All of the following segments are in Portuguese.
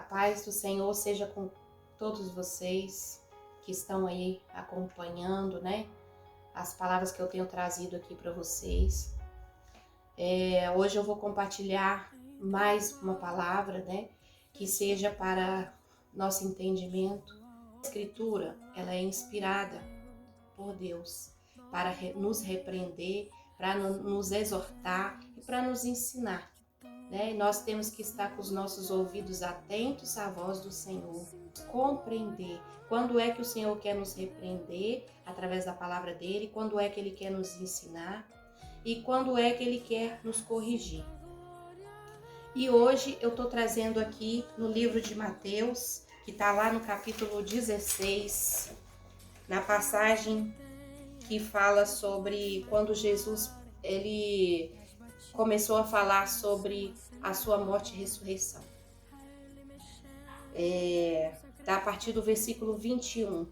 paz do Senhor seja com todos vocês que estão aí acompanhando, né? As palavras que eu tenho trazido aqui para vocês. Hoje eu vou compartilhar mais uma palavra, né? Que seja para nosso entendimento. A Escritura, ela é inspirada por Deus para nos repreender, para nos exortar e para nos ensinar. Né? Nós temos que estar com os nossos ouvidos atentos à voz do Senhor, compreender quando é que o Senhor quer nos repreender através da palavra dele, quando é que ele quer nos ensinar e quando é que ele quer nos corrigir. E hoje eu estou trazendo aqui no livro de Mateus, que está lá no capítulo 16, na passagem que fala sobre quando Jesus ele começou a falar sobre a sua morte e ressurreição. Tá a partir do versículo 21.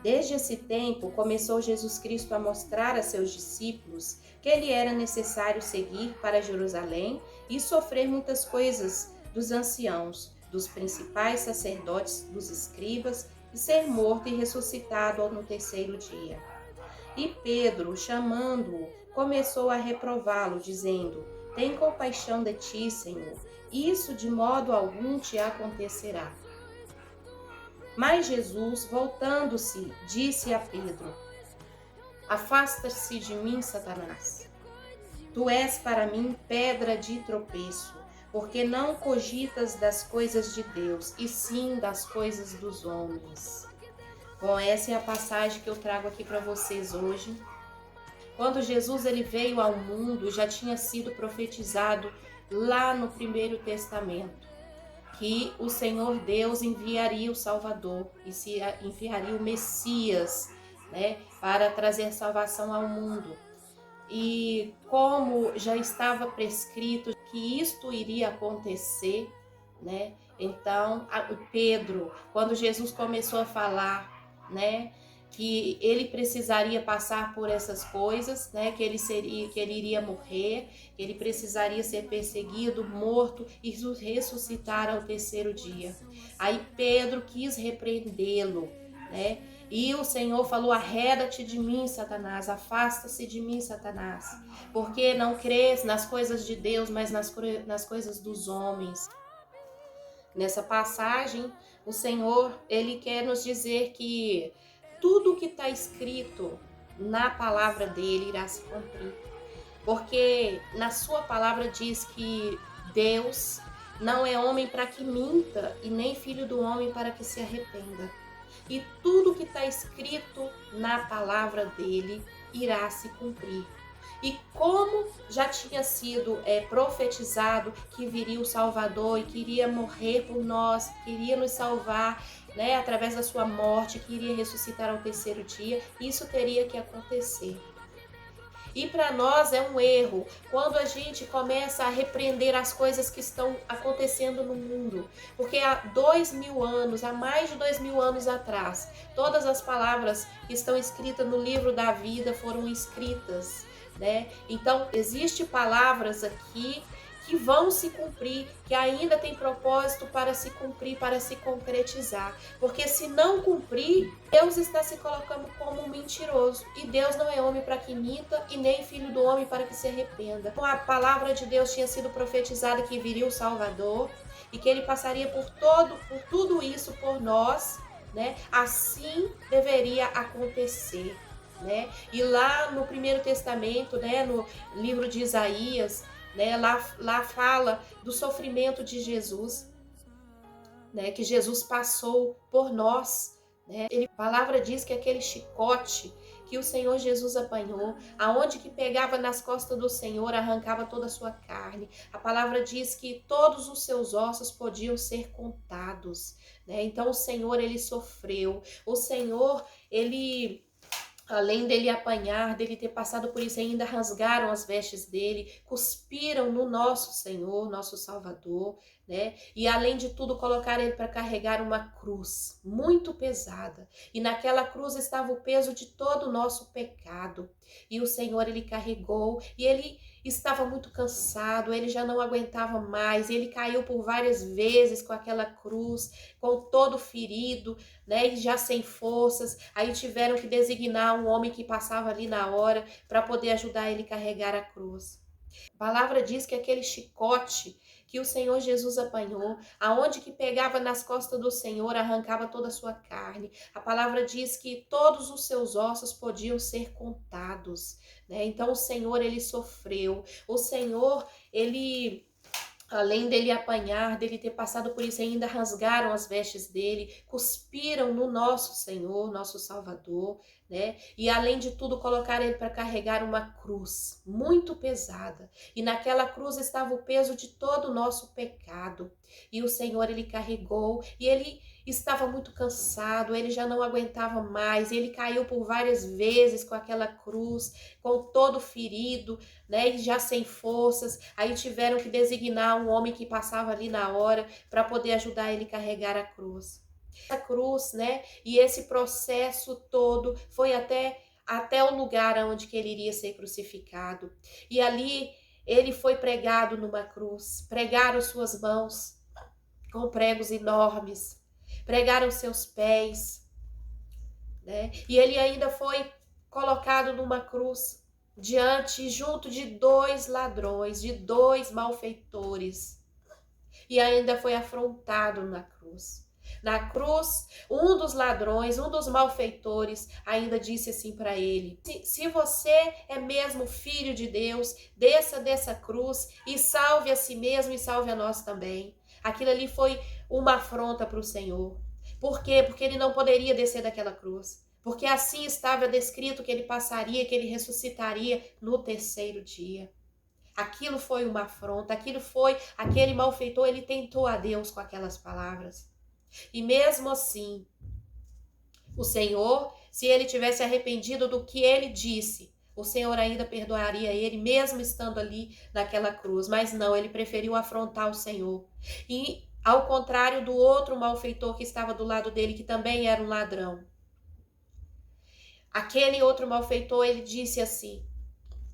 Desde esse tempo, começou Jesus Cristo a mostrar a seus discípulos que ele era necessário seguir para Jerusalém e sofrer muitas coisas dos anciãos, dos principais sacerdotes, dos escribas, e ser morto e ressuscitado no terceiro dia. E Pedro, chamando-o, começou a reprová-lo, dizendo: tem compaixão de ti, Senhor, isso de modo algum te acontecerá. Mas Jesus, voltando-se, disse a Pedro: afasta-se de mim, Satanás. Tu és para mim pedra de tropeço, porque não cogitas das coisas de Deus, e sim das coisas dos homens. Bom, essa é a passagem que eu trago aqui para vocês hoje. Quando Jesus ele veio ao mundo, já tinha sido profetizado lá no Primeiro Testamento, que o Senhor Deus enviaria o Salvador, e se enviaria o Messias, né, para trazer salvação ao mundo. E como já estava prescrito que isto iria acontecer, né, então Pedro, quando Jesus começou a falar, né, que ele precisaria passar por essas coisas, né, que ele iria morrer, que ele precisaria ser perseguido, morto e ressuscitar ao terceiro dia. Aí Pedro quis repreendê-lo, né? E o Senhor falou: arreda-te de mim, Satanás, afasta-se de mim, Satanás, porque não crês nas coisas de Deus, mas nas coisas dos homens. Nessa passagem, o Senhor, ele quer nos dizer que tudo que está escrito na palavra dele irá se cumprir. Porque na sua palavra diz que Deus não é homem para que minta e nem filho do homem para que se arrependa. E tudo que está escrito na palavra dele irá se cumprir. E como já tinha sido profetizado que viria o Salvador e que iria morrer por nós, que iria nos salvar, né, através da sua morte, que iria ressuscitar ao terceiro dia, isso teria que acontecer. E para nós é um erro quando a gente começa a repreender as coisas que estão acontecendo no mundo. Porque há 2000 anos, há mais de 2000 anos atrás, todas as palavras que estão escritas no livro da vida foram escritas, né? Então, existem palavras aqui que vão se cumprir, que ainda tem propósito para se cumprir, para se concretizar. Porque se não cumprir, Deus está se colocando como um mentiroso. E Deus não é homem para que minta e nem filho do homem para que se arrependa. Então, a palavra de Deus tinha sido profetizada que viria o Salvador e que ele passaria por tudo isso por nós, né? Assim deveria acontecer, né? E lá no Primeiro Testamento, né, no livro de Isaías, né, lá fala do sofrimento de Jesus, né, que Jesus passou por nós, né? A palavra diz que aquele chicote que o Senhor Jesus apanhou, aonde que pegava nas costas do Senhor, arrancava toda a sua carne. A palavra diz que todos os seus ossos podiam ser contados, né? Então o Senhor, ele sofreu. O Senhor, ele, além dele apanhar, dele ter passado por isso, ainda rasgaram as vestes dele, cuspiram no nosso Senhor, nosso Salvador, né? E além de tudo, colocaram ele para carregar uma cruz muito pesada. E naquela cruz estava o peso de todo o nosso pecado. E o Senhor, ele carregou, e ele estava muito cansado, ele já não aguentava mais, ele caiu por várias vezes com aquela cruz, com todo ferido, né, e já sem forças. Aí tiveram que designar um homem que passava ali na hora para poder ajudar ele a carregar a cruz. A palavra diz que aquele chicote que o Senhor Jesus apanhou, aonde que pegava nas costas do Senhor, arrancava toda a sua carne. A palavra diz que todos os seus ossos podiam ser contados, né? Então o Senhor, ele sofreu. O Senhor, ele, além dele apanhar, dele ter passado por isso, ainda rasgaram as vestes dele, cuspiram no nosso Senhor, nosso Salvador, né? E além de tudo, colocaram ele para carregar uma cruz muito pesada. E naquela cruz estava o peso de todo o nosso pecado. E o Senhor, ele carregou, e ele estava muito cansado, ele já não aguentava mais, ele caiu por várias vezes com aquela cruz, com todo ferido, né, e já sem forças. Aí tiveram que designar um homem que passava ali na hora para poder ajudar ele a carregar a cruz. A cruz, né, e esse processo todo foi até o lugar onde que ele iria ser crucificado. E ali ele foi pregado numa cruz, pregaram suas mãos com pregos enormes, pregaram seus pés, né? E ele ainda foi colocado numa cruz junto de 2 ladrões, de 2 malfeitores, e ainda foi afrontado na cruz. Na cruz, um dos ladrões, um dos malfeitores, ainda disse assim para ele: se você é mesmo filho de Deus, desça dessa cruz e salve a si mesmo e salve a nós também. Aquilo ali foi uma afronta para o Senhor. Por quê? Porque ele não poderia descer daquela cruz. Porque assim estava descrito que ele passaria, que ele ressuscitaria no 3º dia. Aquilo foi uma afronta, aquele malfeitor, ele tentou a Deus com aquelas palavras. E mesmo assim, o Senhor, se ele tivesse arrependido do que ele disse, o Senhor ainda perdoaria ele, mesmo estando ali naquela cruz. Mas não, ele preferiu afrontar o Senhor. E ao contrário do outro malfeitor que estava do lado dele, que também era um ladrão. Aquele outro malfeitor, ele disse assim: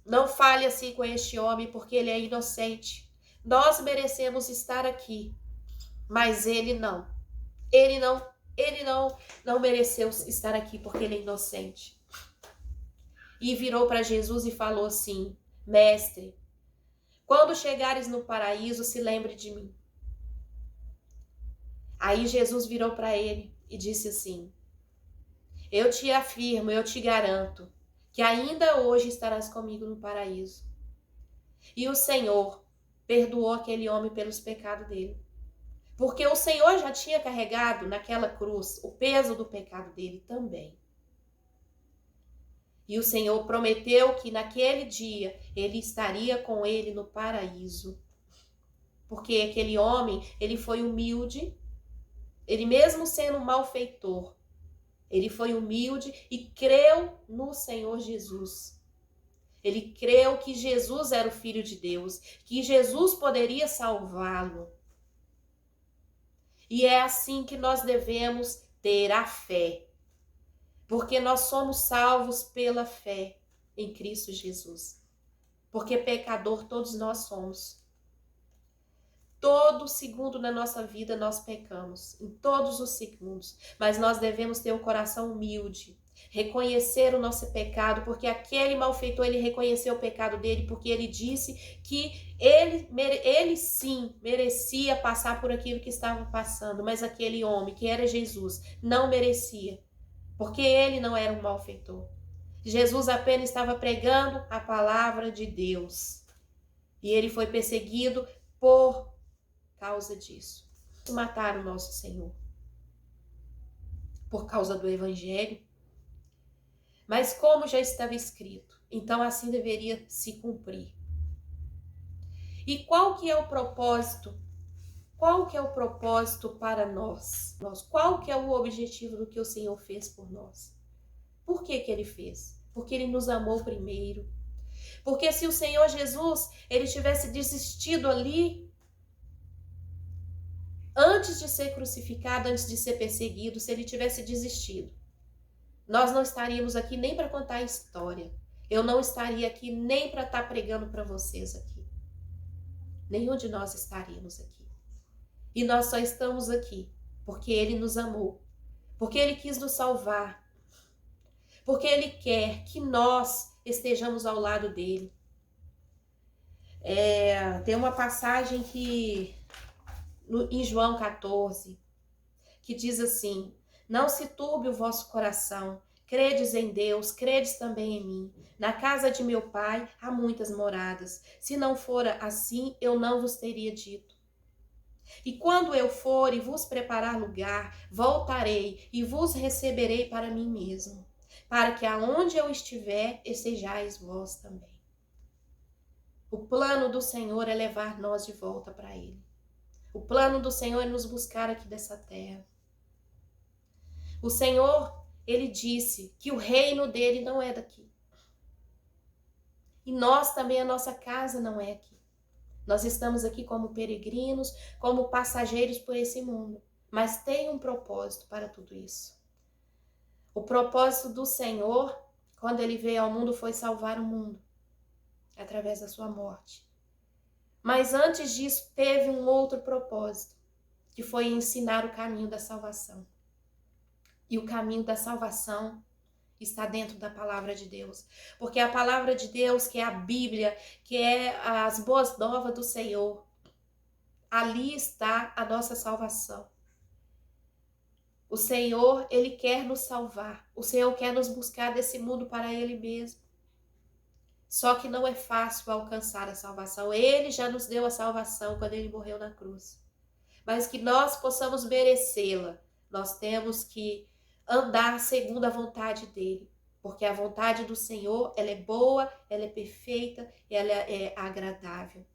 não fale assim com este homem, porque ele é inocente. Nós merecemos estar aqui, mas ele não. Ele não mereceu estar aqui porque ele é inocente. E virou para Jesus e falou assim: mestre, quando chegares no paraíso, se lembre de mim. Aí Jesus virou para ele e disse assim: eu te afirmo, eu te garanto, que ainda hoje estarás comigo no paraíso. E o Senhor perdoou aquele homem pelos pecados dele. Porque o Senhor já tinha carregado naquela cruz o peso do pecado dele também. E o Senhor prometeu que naquele dia ele estaria com ele no paraíso. Porque aquele homem, ele foi humilde, ele mesmo sendo um malfeitor, ele foi humilde e creu no Senhor Jesus. Ele creu que Jesus era o Filho de Deus, que Jesus poderia salvá-lo. E é assim que nós devemos ter a fé, porque nós somos salvos pela fé em Cristo Jesus. Porque pecador todos nós somos. Todo segundo na nossa vida nós pecamos, em todos os segundos, mas nós devemos ter um coração humilde, reconhecer o nosso pecado, porque aquele malfeitor, ele reconheceu o pecado dele, porque ele disse que ele sim merecia passar por aquilo que estava passando, mas aquele homem, que era Jesus, não merecia, porque ele não era um malfeitor. Jesus apenas estava pregando a palavra de Deus, e ele foi perseguido por causa disso. Mataram o nosso Senhor por causa do Evangelho. Mas como já estava escrito, então assim deveria se cumprir. E qual que é o propósito? Qual que é o propósito para nós? Qual que é o objetivo do que o Senhor fez por nós? Por que que ele fez? Porque ele nos amou primeiro. Porque se o Senhor Jesus, ele tivesse desistido ali, antes de ser crucificado, antes de ser perseguido, se ele tivesse desistido, nós não estaríamos aqui nem para contar a história. eu não estaria aqui nem para estar pregando para vocês aqui. Nenhum de nós estaríamos aqui. E nós só estamos aqui porque Ele nos amou, porque Ele quis nos salvar, porque Ele quer que nós estejamos ao lado dEle. Tem uma passagem em João 14, que diz assim: não se turbe o vosso coração, credes em Deus, credes também em mim. Na casa de meu pai há muitas moradas. Se não fora assim, eu não vos teria dito. E quando eu for e vos preparar lugar, voltarei e vos receberei para mim mesmo, para que aonde eu estiver, estejais vós também. O plano do Senhor é levar nós de volta para Ele. O plano do Senhor é nos buscar aqui dessa terra. O Senhor, Ele disse que o reino dele não é daqui. E nós também, a nossa casa não é aqui. Nós estamos aqui como peregrinos, como passageiros por esse mundo. Mas tem um propósito para tudo isso. O propósito do Senhor, quando Ele veio ao mundo, foi salvar o mundo, através da sua morte. Mas antes disso, teve um outro propósito, que foi ensinar o caminho da salvação. E o caminho da salvação está dentro da palavra de Deus. Porque a palavra de Deus, que é a Bíblia, que é as boas novas do Senhor, ali está a nossa salvação. O Senhor, Ele quer nos salvar. O Senhor quer nos buscar desse mundo para Ele mesmo. Só que não é fácil alcançar a salvação. Ele já nos deu a salvação quando Ele morreu na cruz. Mas que nós possamos merecê-la, nós temos que andar segundo a vontade dEle. Porque a vontade do Senhor, ela é boa, ela é perfeita, ela é agradável.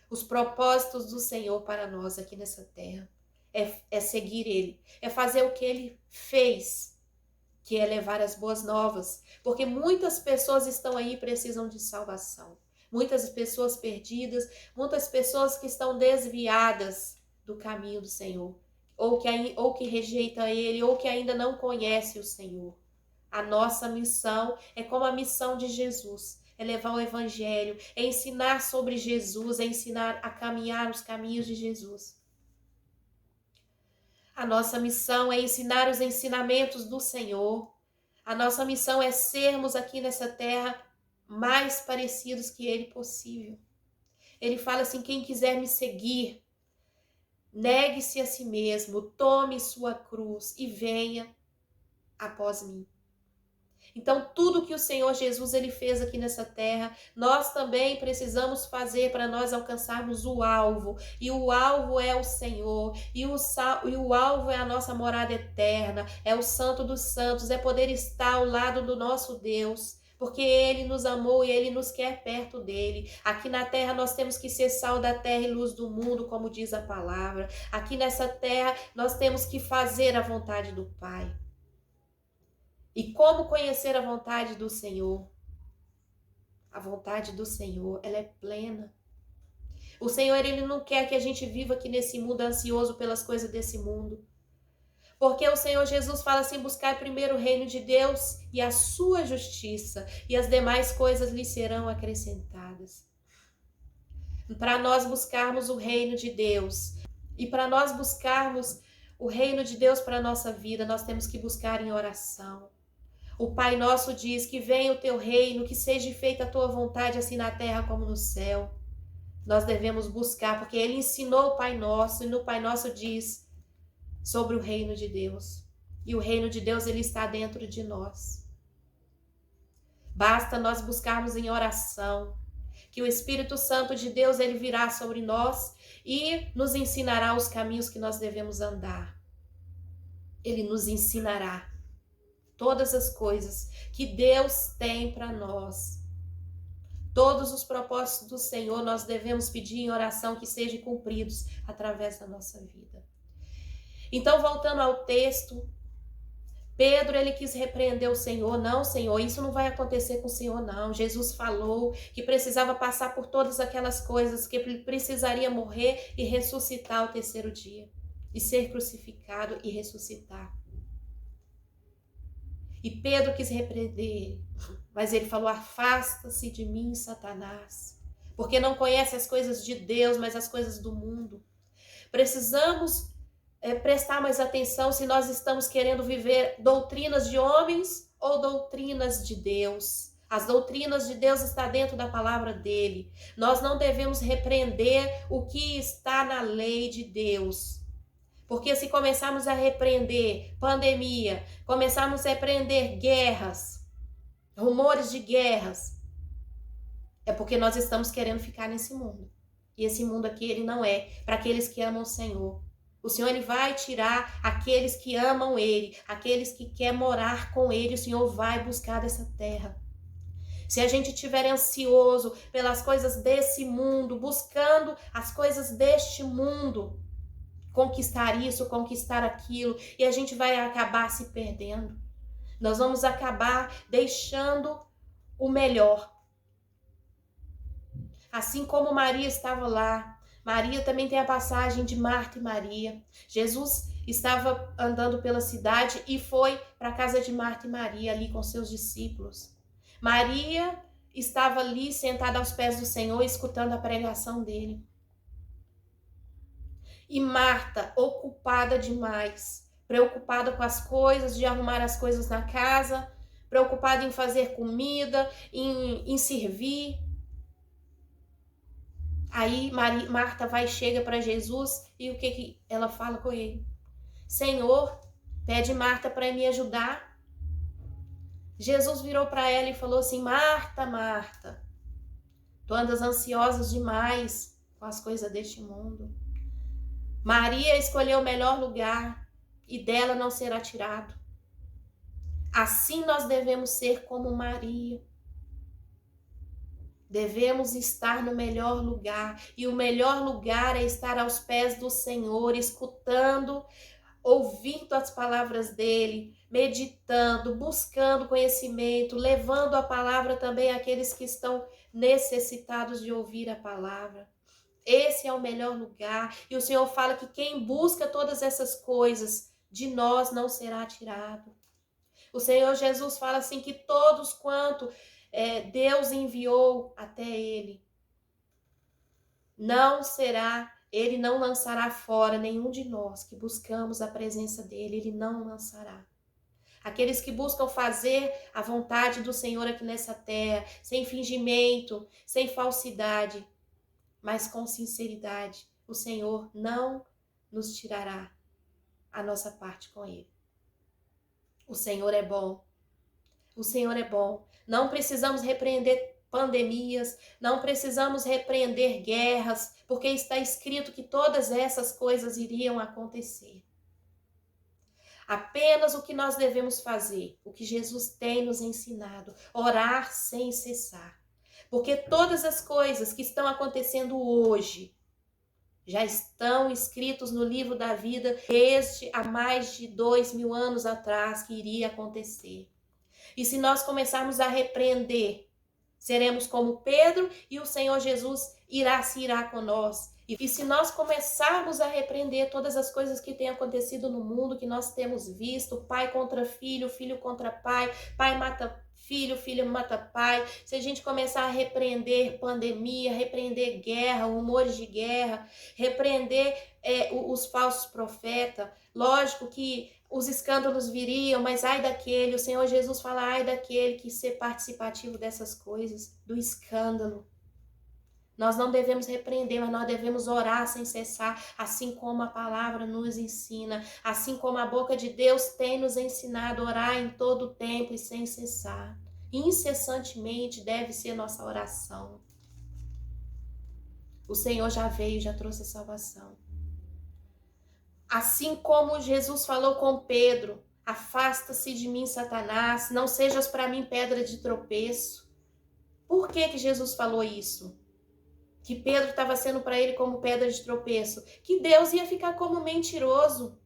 Os propósitos do Senhor para nós aqui nessa terra é seguir Ele, é fazer o que Ele fez, que é levar as boas novas, porque muitas pessoas estão aí e precisam de salvação. Muitas pessoas perdidas, muitas pessoas que estão desviadas do caminho do Senhor, ou que rejeitam Ele, ou que ainda não conhecem o Senhor. A nossa missão é como a missão de Jesus, é levar o Evangelho, é ensinar sobre Jesus, é ensinar a caminhar os caminhos de Jesus. A nossa missão é ensinar os ensinamentos do Senhor. A nossa missão é sermos aqui nessa terra mais parecidos que Ele possível. Ele fala assim: quem quiser me seguir, negue-se a si mesmo, tome sua cruz e venha após mim. Então, tudo que o Senhor Jesus ele fez aqui nessa terra, nós também precisamos fazer para nós alcançarmos o alvo. E o alvo é o Senhor. E o alvo é a nossa morada eterna. É o Santo dos Santos. É poder estar ao lado do nosso Deus. Porque Ele nos amou e Ele nos quer perto dEle. Aqui na terra nós temos que ser sal da terra e luz do mundo, como diz a palavra. Aqui nessa terra nós temos que fazer a vontade do Pai. E como conhecer a vontade do Senhor? A vontade do Senhor, ela é plena. O Senhor, Ele não quer que a gente viva aqui nesse mundo ansioso pelas coisas desse mundo. Porque o Senhor Jesus fala assim: buscar primeiro o reino de Deus e a sua justiça, e as demais coisas lhe serão acrescentadas. Para nós buscarmos o reino de Deus, e para nós buscarmos o reino de Deus para a nossa vida, nós temos que buscar em oração. O Pai Nosso diz que venha o teu reino, que seja feita a tua vontade, assim na terra como no céu. Nós devemos buscar, porque Ele ensinou o Pai Nosso, e no Pai Nosso diz sobre o reino de Deus. E o reino de Deus, ele está dentro de nós. Basta nós buscarmos em oração, que o Espírito Santo de Deus, ele virá sobre nós e nos ensinará os caminhos que nós devemos andar. Ele nos ensinará todas as coisas que Deus tem para nós. Todos os propósitos do Senhor nós devemos pedir em oração que sejam cumpridos através da nossa vida. Então, voltando ao texto, Pedro, ele quis repreender o Senhor. Não, Senhor, isso não vai acontecer com o Senhor, não. Jesus falou que precisava passar por todas aquelas coisas, que ele precisaria morrer e ressuscitar ao terceiro dia. E ser crucificado e ressuscitar. E Pedro quis repreender ele, mas ele falou: afasta-se de mim, Satanás, porque não conhece as coisas de Deus, mas as coisas do mundo. Precisamos prestar mais atenção se nós estamos querendo viver doutrinas de homens ou doutrinas de Deus. As doutrinas de Deus estão dentro da palavra dele. Nós não devemos repreender o que está na lei de Deus. Porque se começarmos a repreender pandemia, começarmos a repreender guerras, rumores de guerras, é porque nós estamos querendo ficar nesse mundo. E esse mundo aqui, ele não é para aqueles que amam o Senhor. O Senhor, ele vai tirar aqueles que amam ele, aqueles que querem morar com ele, o Senhor vai buscar dessa terra. Se a gente estiver ansioso pelas coisas desse mundo, buscando as coisas deste mundo, conquistar isso, conquistar aquilo, e a gente vai acabar se perdendo. Nós vamos acabar deixando o melhor. Assim como Maria estava lá, Maria também tem a passagem de Marta e Maria. Jesus estava andando pela cidade e foi para a casa de Marta e Maria ali com seus discípulos. Maria estava ali sentada aos pés do Senhor, escutando a pregação dele. E Marta, ocupada demais, preocupada com as coisas, de arrumar as coisas na casa, preocupada em fazer comida, em servir. Aí Marta vai e chega para Jesus e o que ela fala com ele? Senhor, pede Marta para me ajudar. Jesus virou para ela e falou assim: Marta, Marta, tu andas ansiosa demais com as coisas deste mundo. Maria escolheu o melhor lugar e dela não será tirado. Assim nós devemos ser como Maria. Devemos estar no melhor lugar, e o melhor lugar é estar aos pés do Senhor, escutando, ouvindo as palavras dele, meditando, buscando conhecimento, levando a palavra também àqueles que estão necessitados de ouvir a palavra. Esse é o melhor lugar, e o Senhor fala que quem busca todas essas coisas, de nós não será tirado. O Senhor Jesus fala assim que todos quanto Deus enviou até ele, ele não lançará fora nenhum de nós que buscamos a presença dele, ele não lançará. Aqueles que buscam fazer a vontade do Senhor aqui nessa terra, sem fingimento, sem falsidade, mas com sinceridade, o Senhor não nos tirará a nossa parte com ele. O Senhor é bom. O Senhor é bom. Não precisamos repreender pandemias, não precisamos repreender guerras, porque está escrito que todas essas coisas iriam acontecer. Apenas o que nós devemos fazer, o que Jesus tem nos ensinado, orar sem cessar. Porque todas as coisas que estão acontecendo hoje já estão escritos no livro da vida desde há mais de 2000 anos atrás que iria acontecer. E se nós começarmos a repreender, seremos como Pedro e o Senhor Jesus se irá com nós. E se nós começarmos a repreender todas as coisas que têm acontecido no mundo, que nós temos visto, pai contra filho, filho contra pai, pai mata filho, filho mata pai, se a gente começar a repreender pandemia, repreender guerra, rumores de guerra, repreender os falsos profetas, lógico que os escândalos viriam, mas ai daquele, o Senhor Jesus fala, ai daquele que ser participativo dessas coisas, do escândalo. Nós não devemos repreender, mas nós devemos orar sem cessar, assim como a palavra nos ensina, assim como a boca de Deus tem nos ensinado a orar em todo o tempo e sem cessar. Incessantemente deve ser nossa oração. O Senhor já veio, já trouxe a salvação. Assim como Jesus falou com Pedro, afasta-se de mim, Satanás, não sejas para mim pedra de tropeço. Por que Jesus falou isso? Que Pedro estava sendo para ele como pedra de tropeço? Que Deus ia ficar como mentiroso.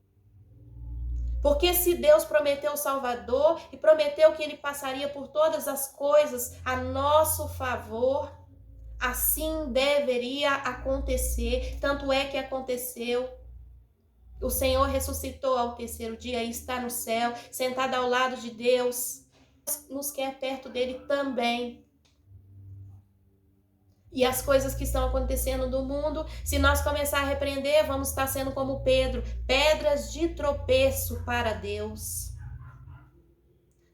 Porque se Deus prometeu o Salvador e prometeu que ele passaria por todas as coisas a nosso favor, assim deveria acontecer, tanto é que aconteceu. O Senhor ressuscitou ao terceiro dia e está no céu, sentado ao lado de Deus. Nos quer perto dele também. E as coisas que estão acontecendo no mundo, se nós começar a repreender, vamos estar sendo como Pedro, pedras de tropeço para Deus.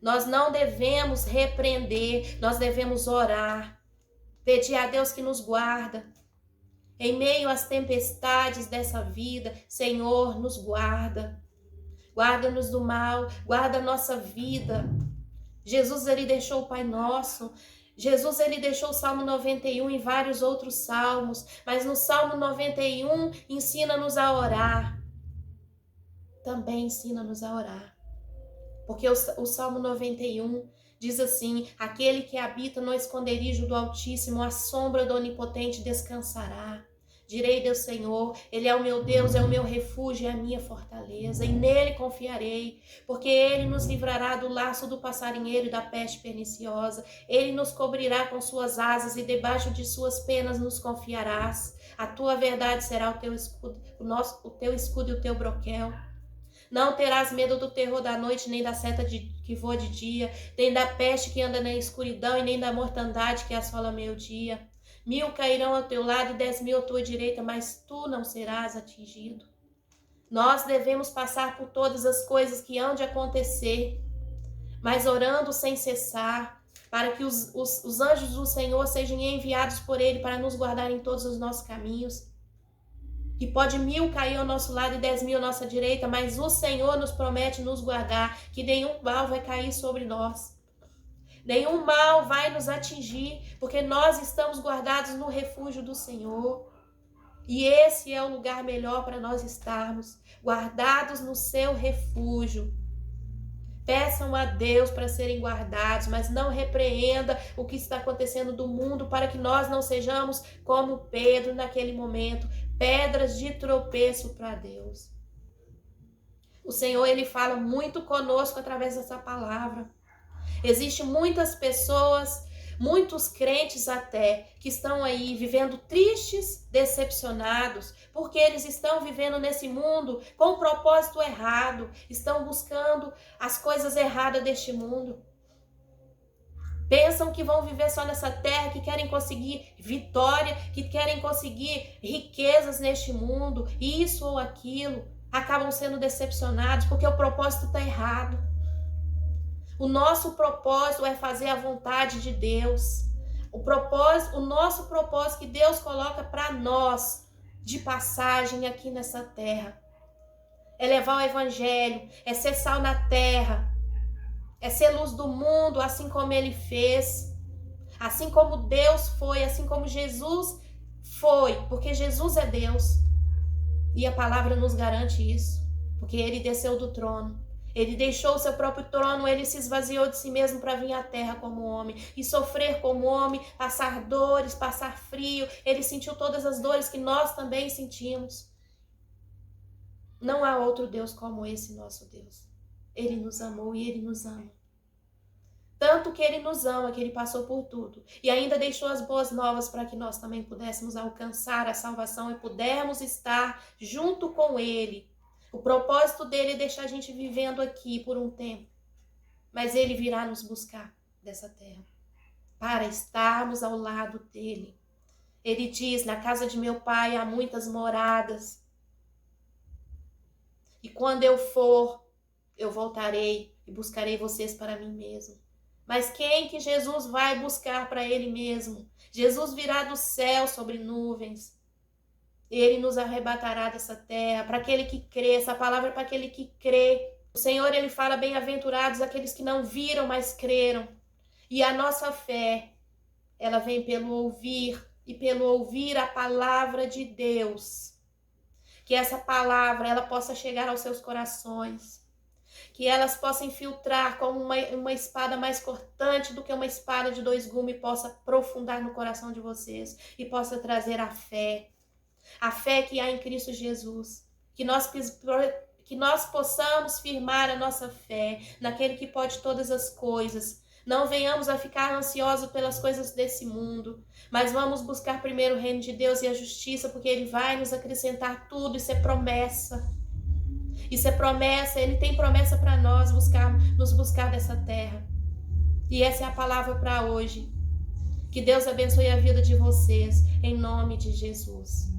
Nós não devemos repreender, nós devemos orar, pedir a Deus que nos guarda. Em meio às tempestades dessa vida, Senhor, nos guarda. Guarda-nos do mal, guarda a nossa vida. Jesus, ele deixou o Pai Nosso. Jesus, ele deixou o Salmo 91 e vários outros salmos. Mas no Salmo 91, ensina-nos a orar. Também ensina-nos a orar. Porque o Salmo 91 diz assim: aquele que habita no esconderijo do Altíssimo, à sombra do Onipotente descansará. Direi do Senhor, Ele é o meu Deus, é o meu refúgio, é a minha fortaleza, e nele confiarei, porque Ele nos livrará do laço do passarinheiro e da peste perniciosa. Ele nos cobrirá com suas asas e debaixo de suas penas nos confiarás. A tua verdade será o teu escudo, o teu escudo e o teu broquel. Não terás medo do terror da noite, nem da seta que voa de dia, nem da peste que anda na escuridão, e nem da mortandade que assola meio-dia. 1000 cairão ao teu lado e 10.000 à tua direita, mas tu não serás atingido. Nós devemos passar por todas as coisas que hão de acontecer, mas orando sem cessar, para que os anjos do Senhor sejam enviados por Ele para nos guardar em todos os nossos caminhos. Que pode 1000 cair ao nosso lado e 10.000 à nossa direita, mas o Senhor nos promete nos guardar, que nenhum mal vai cair sobre nós. Nenhum mal vai nos atingir, porque nós estamos guardados no refúgio do Senhor. E esse é o lugar melhor para nós estarmos, guardados no seu refúgio. Peçam a Deus para serem guardados, mas não repreenda o que está acontecendo do mundo, para que nós não sejamos como Pedro naquele momento, pedras de tropeço para Deus. O Senhor, ele fala muito conosco através dessa palavra. Existem muitas pessoas, muitos crentes até, que estão aí vivendo tristes, decepcionados, porque eles estão vivendo nesse mundo com um propósito errado, estão buscando as coisas erradas deste mundo. Pensam que vão viver só nessa terra, que querem conseguir vitória, que querem conseguir riquezas neste mundo, isso ou aquilo. Acabam sendo decepcionados porque o propósito está errado. O nosso propósito é fazer a vontade de Deus. O nosso propósito que Deus coloca para nós de passagem aqui nessa terra é levar o evangelho, é ser sal na terra, é ser luz do mundo, assim como ele fez, assim como Deus foi, assim como Jesus foi, porque Jesus é Deus. E a palavra nos garante isso, porque ele desceu do trono. Ele deixou o seu próprio trono, ele se esvaziou de si mesmo para vir à terra como homem e sofrer como homem, passar dores, passar frio. Ele sentiu todas as dores que nós também sentimos. Não há outro Deus como esse nosso Deus. Ele nos amou e ele nos ama. Tanto que ele nos ama, que ele passou por tudo. E ainda deixou as boas novas para que nós também pudéssemos alcançar a salvação e pudermos estar junto com ele. O propósito dele é deixar a gente vivendo aqui por um tempo. Mas ele virá nos buscar dessa terra para estarmos ao lado dele. Ele diz: na casa de meu pai há muitas moradas. E quando eu for, eu voltarei e buscarei vocês para mim mesmo. Mas quem que Jesus vai buscar para ele mesmo? Jesus virá do céu sobre nuvens. Ele nos arrebatará dessa terra, para aquele que crê, essa palavra é para aquele que crê. O Senhor, ele fala: bem-aventurados aqueles que não viram, mas creram. E a nossa fé, ela vem pelo ouvir, e pelo ouvir a palavra de Deus. Que essa palavra, ela possa chegar aos seus corações. Que elas possam infiltrar como uma espada mais cortante do que uma espada de 2 gumes, e possa aprofundar no coração de vocês, e possa trazer a fé. A fé que há em Cristo Jesus, que nós possamos firmar a nossa fé naquele que pode todas as coisas. Não venhamos a ficar ansiosos pelas coisas desse mundo, mas vamos buscar primeiro o reino de Deus e a justiça, porque ele vai nos acrescentar tudo, isso é promessa. Isso é promessa, Ele tem promessa para nós, nos buscar dessa terra. E essa é a palavra para hoje. Que Deus abençoe a vida de vocês, em nome de Jesus.